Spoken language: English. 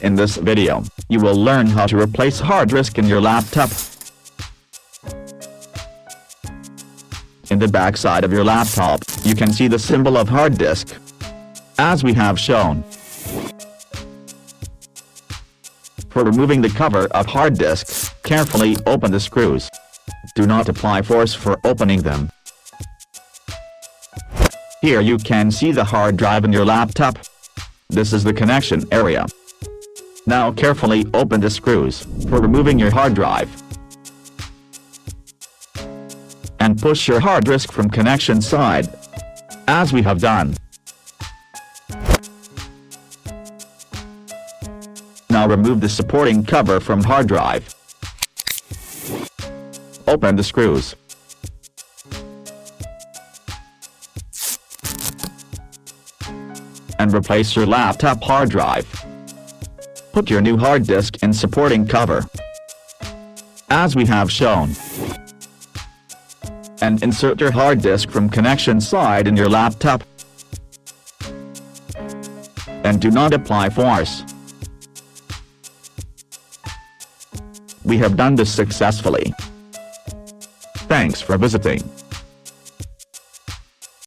In this video, you will learn how to replace hard disk in your laptop. In the back side of your laptop, you can see the symbol of hard disk, as we have shown. For removing the cover of hard disk, carefully open the screws. Do not apply force for opening them. Here you can see the hard drive in your laptop. This is the connection area. Now carefully open the screws for removing your hard drive. And push your hard disk from connection side, as we have done. Now remove the supporting cover from hard drive. Open the screws. And replace your laptop hard drive. Put your new hard disk in supporting cover, as we have shown. And insert your hard disk from connection side in your laptop. And do not apply force. We have done this successfully. Thanks for visiting.